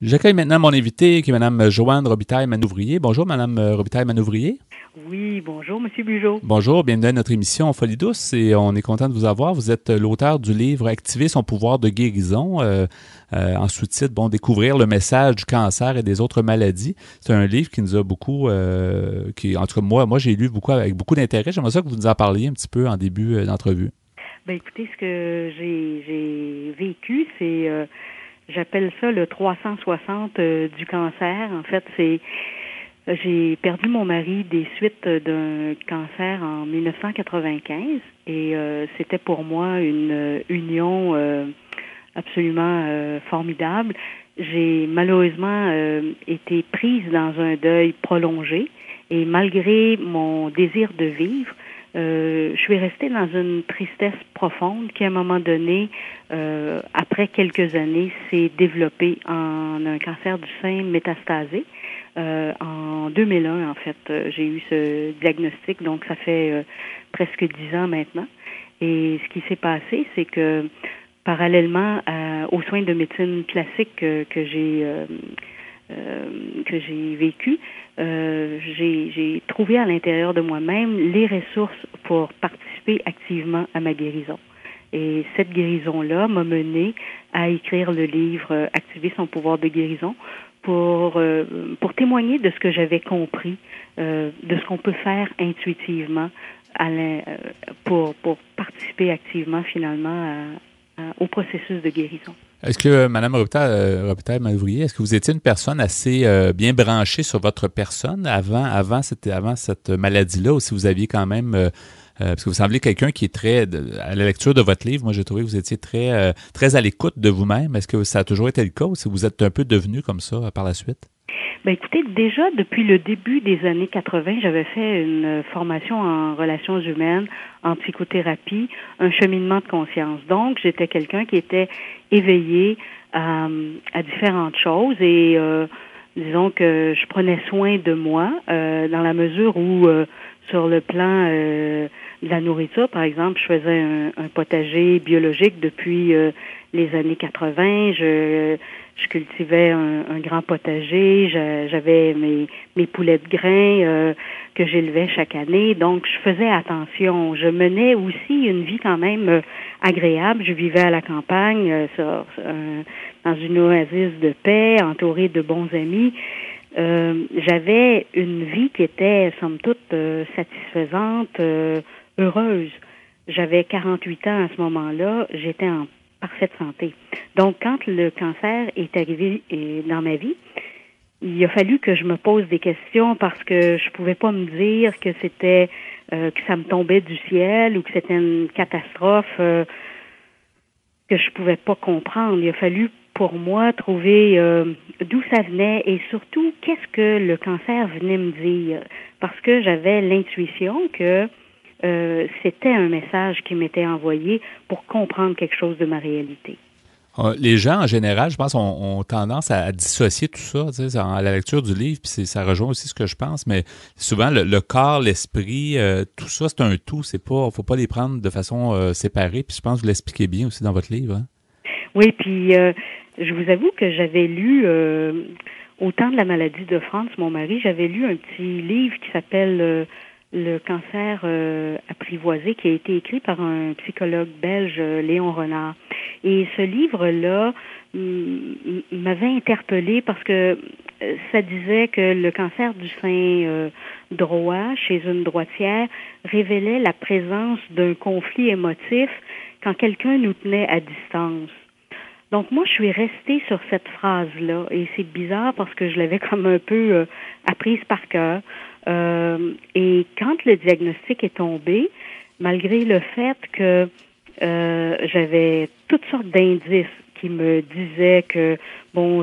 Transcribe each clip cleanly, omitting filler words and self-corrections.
J'accueille maintenant mon invité qui est Mme Joanne Robitaille-Manouvrier. Bonjour, Mme Robitaille-Manouvrier. Oui, bonjour, Monsieur Bugeaud. Bonjour, bienvenue à notre émission Folie douce et on est content de vous avoir. Vous êtes l'auteur du livre Activer son pouvoir de guérison, en sous-titre, Découvrir le message du cancer et des autres maladies. C'est un livre qui nous a beaucoup, en tout cas, moi j'ai lu beaucoup avec beaucoup d'intérêt. J'aimerais ça que vous nous en parliez un petit peu en début d'entrevue. Ben écoutez, ce que j'ai vécu, c'est, j'appelle ça le 360 du cancer. En fait, j'ai perdu mon mari des suites d'un cancer en 1995 et c'était pour moi une union absolument formidable. J'ai malheureusement été prise dans un deuil prolongé et malgré mon désir de vivre, je suis restée dans une tristesse profonde qui, à un moment donné, après quelques années, s'est développée en un cancer du sein métastasé. En 2001, en fait, j'ai eu ce diagnostic, donc ça fait presque 10 ans maintenant. Et ce qui s'est passé, c'est que parallèlement aux soins de médecine classique que j'ai vécu, j'ai trouvé à l'intérieur de moi-même les ressources pour participer activement à ma guérison. Et cette guérison-là m'a menée à écrire le livre Activer son pouvoir de guérison pour témoigner de ce que j'avais compris, de ce qu'on peut faire intuitivement pour participer activement finalement au processus de guérison. Est-ce que, Mme Robitaille-Manouvrier, est-ce que vous étiez une personne assez bien branchée sur votre personne avant cette maladie-là, ou si vous aviez quand même, parce que vous semblez quelqu'un qui est à la lecture de votre livre, moi j'ai trouvé que vous étiez très à l'écoute de vous-même. Est-ce que ça a toujours été le cas, ou si vous êtes un peu devenu comme ça par la suite? Ben écoutez, déjà depuis le début des années 80, j'avais fait une formation en relations humaines, en psychothérapie, un cheminement de conscience. Donc, j'étais quelqu'un qui était éveillé à différentes choses et disons que je prenais soin de moi dans la mesure où sur le plan de la nourriture, par exemple, je faisais un potager biologique depuis les années 80. Je cultivais un grand potager. J'avais mes poulets de grains que j'élevais chaque année. Donc, je faisais attention. Je menais aussi une vie quand même agréable. Je vivais à la campagne, dans une oasis de paix, entourée de bons amis. J'avais une vie qui était, somme toute, satisfaisante, heureuse. J'avais 48 ans à ce moment-là. J'étais en parfaite santé. Donc, quand le cancer est arrivé dans ma vie, il a fallu que je me pose des questions parce que je pouvais pas me dire que c'était que ça me tombait du ciel ou que c'était une catastrophe que je pouvais pas comprendre. Il a fallu pour moi trouver d'où ça venait et surtout qu'est-ce que le cancer venait me dire, parce que j'avais l'intuition que c'était un message qui m'était envoyé pour comprendre quelque chose de ma réalité. Les gens, en général, je pense, ont tendance à dissocier tout ça, tu sais, à la lecture du livre, puis ça rejoint aussi ce que je pense, mais souvent, le corps, l'esprit, tout ça, c'est un tout, faut pas les prendre de façon séparée, puis je pense que vous l'expliquez bien aussi dans votre livre. Hein? Oui, puis je vous avoue que j'avais lu, au temps de la maladie de France, mon mari, j'avais lu un petit livre qui s'appelle Le cancer apprivoisé, qui a été écrit par un psychologue belge, Léon Renard. Et ce livre-là m'avait interpellée parce que ça disait que le cancer du sein droit chez une droitière révélait la présence d'un conflit émotif quand quelqu'un nous tenait à distance. Donc moi, je suis restée sur cette phrase-là et c'est bizarre parce que je l'avais comme un peu apprise par cœur. Et quand le diagnostic est tombé, malgré le fait que j'avais toutes sortes d'indices qui me disaient que,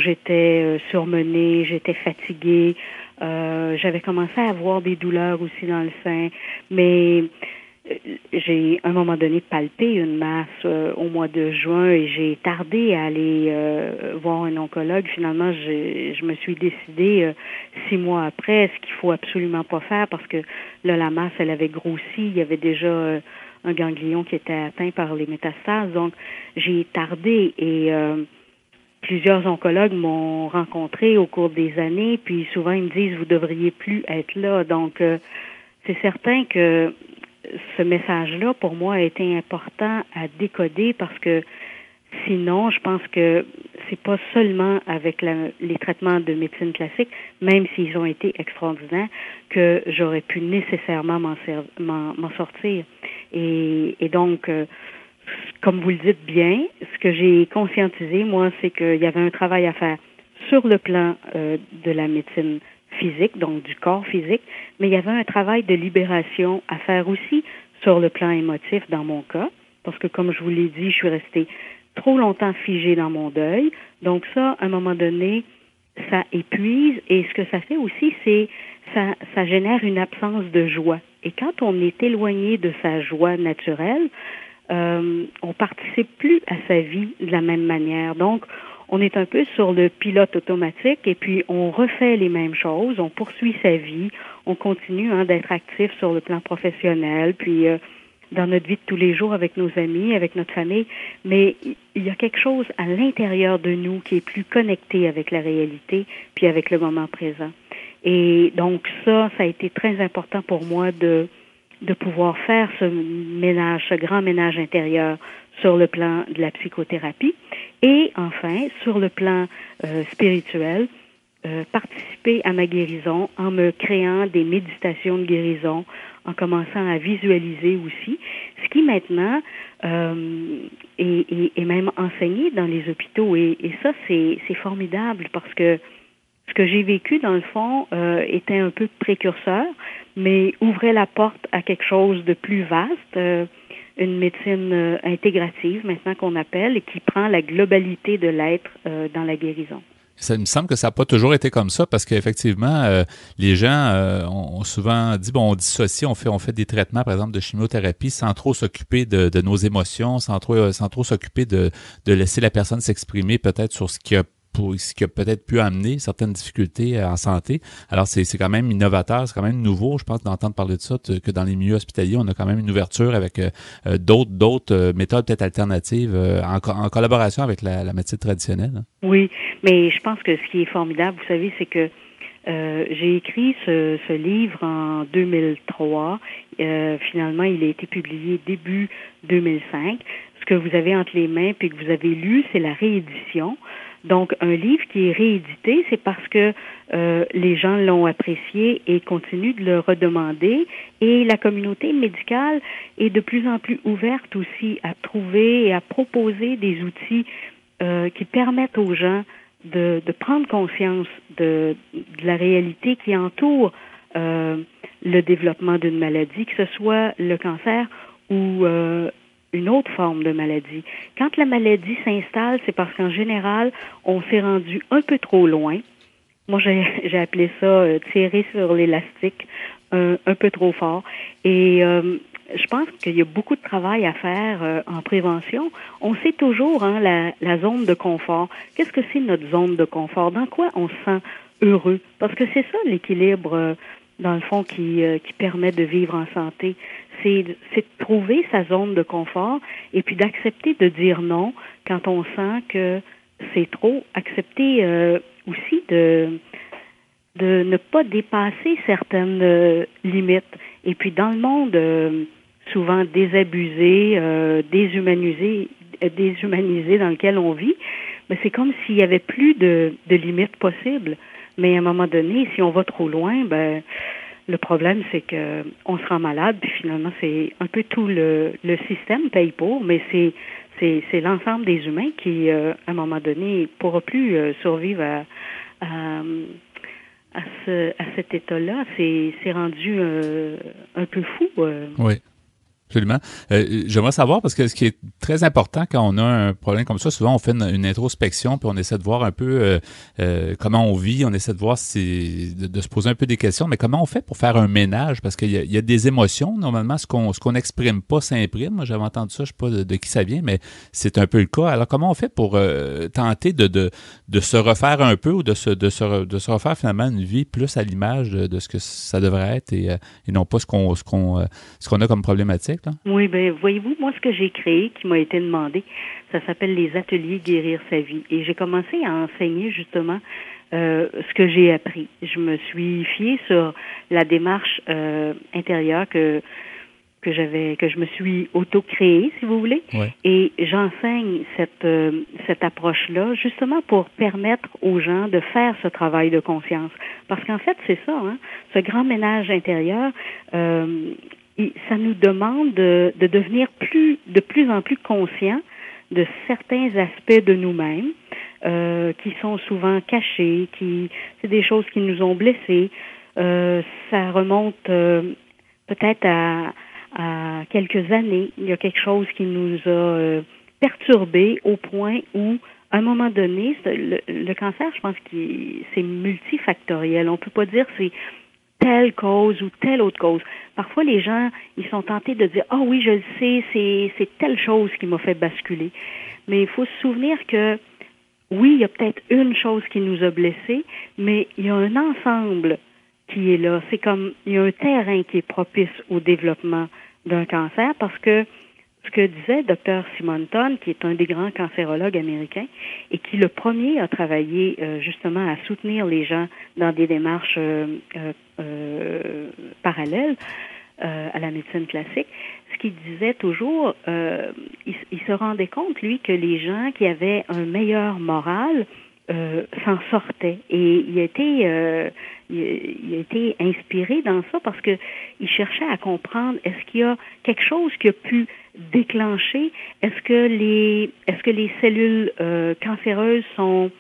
j'étais surmenée, j'étais fatiguée, j'avais commencé à avoir des douleurs aussi dans le sein, mais j'ai, à un moment donné, palpé une masse au mois de juin et j'ai tardé à aller voir un oncologue. Finalement, je me suis décidée 6 mois après, ce qu'il faut absolument pas faire parce que là, la masse, elle avait grossi. Il y avait déjà un ganglion qui était atteint par les métastases. Donc, j'ai tardé et plusieurs oncologues m'ont rencontré au cours des années, puis souvent ils me disent vous devriez plus être là. Donc c'est certain que ce message-là pour moi a été important à décoder parce que sinon, je pense que c'est pas seulement avec les traitements de médecine classique, même s'ils ont été extraordinaires, que j'aurais pu nécessairement m'en sortir. Et donc, comme vous le dites bien, ce que j'ai conscientisé, moi, c'est qu'il y avait un travail à faire sur le plan de la médecine physique, donc du corps physique, mais il y avait un travail de libération à faire aussi sur le plan émotif dans mon cas, parce que comme je vous l'ai dit, je suis restée trop longtemps figée dans mon deuil. Donc ça, à un moment donné, ça épuise et ce que ça fait aussi, c'est ça génère une absence de joie. Et quand on est éloigné de sa joie naturelle, on participe plus à sa vie de la même manière. Donc, on est un peu sur le pilote automatique et puis on refait les mêmes choses, on poursuit sa vie, on continue d'être actif sur le plan professionnel, puis dans notre vie de tous les jours avec nos amis, avec notre famille, mais il y a quelque chose à l'intérieur de nous qui est plus connecté avec la réalité puis avec le moment présent. Et donc ça a été très important pour moi de pouvoir faire ce ménage, ce grand ménage intérieur sur le plan de la psychothérapie et enfin sur le plan spirituel, participer à ma guérison en me créant des méditations de guérison, en commençant à visualiser aussi, ce qui maintenant est même enseigné dans les hôpitaux. Et ça, c'est formidable parce que ce que j'ai vécu, dans le fond, était un peu précurseur, mais ouvrait la porte à quelque chose de plus vaste, une médecine intégrative maintenant qu'on appelle, et qui prend la globalité de l'être dans la guérison. Ça me semble que ça n'a pas toujours été comme ça parce qu'effectivement, les gens ont souvent dit, bon, on dissocie, on fait des traitements, par exemple, de chimiothérapie sans trop s'occuper de nos émotions, sans trop s'occuper de laisser la personne s'exprimer peut-être sur ce qui a peut-être pu amener certaines difficultés en santé. Alors, c'est quand même innovateur, c'est quand même nouveau, je pense, d'entendre parler de ça, que dans les milieux hospitaliers, on a quand même une ouverture avec d'autres méthodes peut-être alternatives en collaboration avec la médecine traditionnelle. Hein. Oui, mais je pense que ce qui est formidable, vous savez, c'est que j'ai écrit ce livre en 2003. Finalement, il a été publié début 2005. Ce que vous avez entre les mains puis que vous avez lu, c'est la réédition. Donc, un livre qui est réédité, c'est parce que les gens l'ont apprécié et continuent de le redemander. Et la communauté médicale est de plus en plus ouverte aussi à trouver et à proposer des outils qui permettent aux gens de prendre conscience de la réalité qui entoure le développement d'une maladie, que ce soit le cancer ou une autre forme de maladie. Quand la maladie s'installe, c'est parce qu'en général, on s'est rendu un peu trop loin. Moi, j'ai appelé ça tirer sur l'élastique un peu trop fort. Et je pense qu'il y a beaucoup de travail à faire en prévention. On sait toujours la zone de confort. Qu'est-ce que c'est notre zone de confort? Dans quoi on se sent heureux? Parce que c'est ça l'équilibre, dans le fond, qui permet de vivre en santé. C'est de trouver sa zone de confort et puis d'accepter de dire non quand on sent que c'est trop. Accepter aussi de ne pas dépasser certaines limites. Et puis dans le monde souvent désabusé, déshumanisé dans lequel on vit, mais c'est comme s'il y avait plus de limites possibles. Mais à un moment donné, si on va trop loin, le problème, c'est que on se rend malade, puis finalement, c'est un peu tout le système paye pour, mais c'est l'ensemble des humains qui, à un moment donné, ne pourra plus survivre à cet état-là. C'est rendu un peu fou. Oui. Absolument. J'aimerais savoir, parce que ce qui est très important quand on a un problème comme ça, souvent on fait une introspection, puis on essaie de voir un peu comment on vit, on essaie de voir de se poser un peu des questions, mais comment on fait pour faire un ménage? Parce qu'il y a des émotions, normalement, ce qu'on n'exprime pas s'imprime. Moi, j'avais entendu ça, je sais pas de qui ça vient, mais c'est un peu le cas. Alors, comment on fait pour tenter de se refaire un peu ou de se refaire finalement une vie plus à l'image de ce que ça devrait être et non pas ce qu'on a comme problématique? pratique, là? Oui, bien, voyez-vous, moi, ce que j'ai créé, qui m'a été demandé, ça s'appelle les ateliers Guérir sa vie. Et j'ai commencé à enseigner, justement, ce que j'ai appris. Je me suis fiée sur la démarche intérieure que je me suis auto-créée, si vous voulez. Oui. Et j'enseigne cette approche-là, justement pour permettre aux gens de faire ce travail de conscience. Parce qu'en fait, c'est ça, hein, ce grand ménage intérieur, ça nous demande de devenir de plus en plus conscients de certains aspects de nous-mêmes qui sont souvent cachés, c'est des choses qui nous ont blessés. Ça remonte peut-être à quelques années. Il y a quelque chose qui nous a perturbés au point où, à un moment donné, le cancer, je pense que c'est multifactoriel. On peut pas dire c'est telle cause ou telle autre cause. Parfois, les gens, ils sont tentés de dire « Ah oui, je le sais, c'est telle chose qui m'a fait basculer. » Mais il faut se souvenir que, oui, il y a peut-être une chose qui nous a blessés, mais il y a un ensemble qui est là. C'est comme, il y a un terrain qui est propice au développement d'un cancer parce que ce que disait Dr. Simonton, qui est un des grands cancérologues américains et qui le premier a travaillé justement à soutenir les gens dans des démarches parallèles à la médecine classique, ce qu'il disait toujours, il se rendait compte, lui, que les gens qui avaient un meilleur moral s'en sortaient. Et il a été inspiré dans ça parce que il cherchait à comprendre, est-ce qu'il y a quelque chose qui a pu déclencher, est-ce que les cellules cancéreuses sont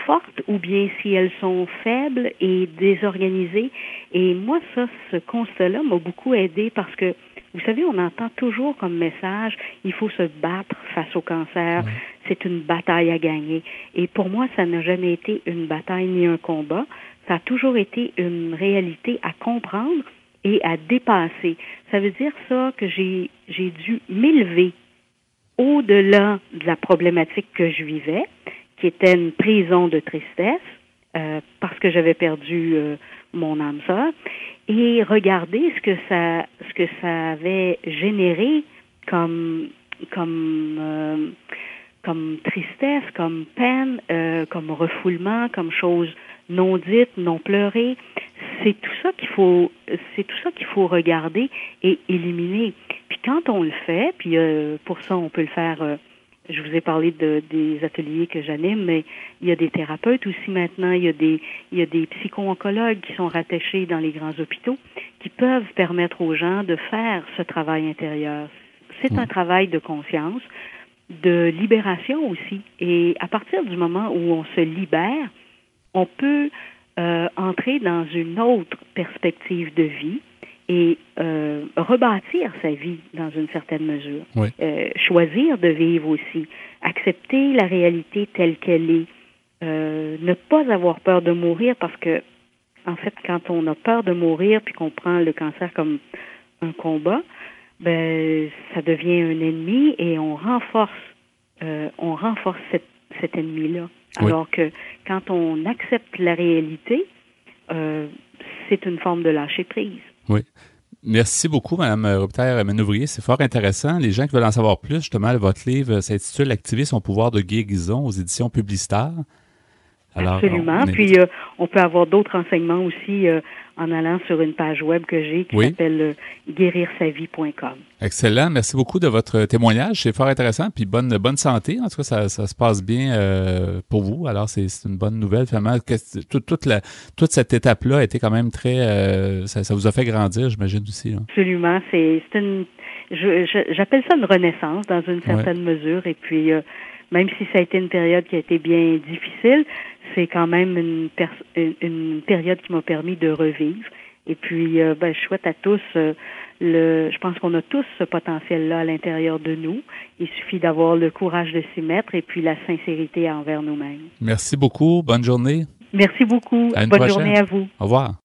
fortes ou bien si elles sont faibles et désorganisées. Et moi, ce constat-là m'a beaucoup aidé parce que, vous savez, on entend toujours comme message, il faut se battre face au cancer, c'est une bataille à gagner. Et pour moi, ça n'a jamais été une bataille ni un combat, ça a toujours été une réalité à comprendre et à dépasser. Ça veut dire ça que j'ai dû m'élever au-delà de la problématique que je vivais, qui était une prison de tristesse, parce que j'avais perdu mon âme sœur, et regarder ce que ça avait généré comme tristesse, comme peine, comme refoulement, comme choses non dites, non pleurées. C'est tout ça qu'il faut regarder et éliminer. Puis quand on le fait, puis pour ça on peut le faire. Je vous ai parlé des ateliers que j'anime, mais il y a des thérapeutes aussi maintenant, il y a des psycho-oncologues qui sont rattachés dans les grands hôpitaux qui peuvent permettre aux gens de faire ce travail intérieur. C'est un travail de conscience, de libération aussi. Et à partir du moment où on se libère, on peut entrer dans une autre perspective de vie et rebâtir sa vie dans une certaine mesure. Oui. Choisir de vivre aussi. Accepter la réalité telle qu'elle est. Ne pas avoir peur de mourir parce que, en fait, quand on a peur de mourir puis qu'on prend le cancer comme un combat, ben ça devient un ennemi et on renforce cet ennemi-là. Oui. Alors que quand on accepte la réalité, c'est une forme de lâcher prise. Oui. Merci beaucoup, Mme Robitaille Manouvrier. C'est fort intéressant. Les gens qui veulent en savoir plus, justement, votre livre s'intitule « Activer son pouvoir de guérison » aux éditions Publistar. Alors, absolument. Puis, on peut avoir d'autres renseignements aussi en allant sur une page web que j'ai qui s'appelle guérirsavie.com. Excellent. Merci beaucoup de votre témoignage. C'est fort intéressant. Puis, bonne santé. En tout cas, ça se passe bien pour vous. Alors, c'est une bonne nouvelle. Finalement, toute cette étape-là a été quand même très... ça vous a fait grandir, j'imagine aussi. Là. Absolument. J'appelle ça une renaissance dans une certaine mesure. Et puis... même si ça a été une période qui a été bien difficile, c'est quand même une période qui m'a permis de revivre. Et puis, je souhaite à tous, je pense qu'on a tous ce potentiel-là à l'intérieur de nous. Il suffit d'avoir le courage de s'y mettre et puis la sincérité envers nous-mêmes. Merci beaucoup. Bonne journée. Merci beaucoup. Bonne journée à vous. Au revoir.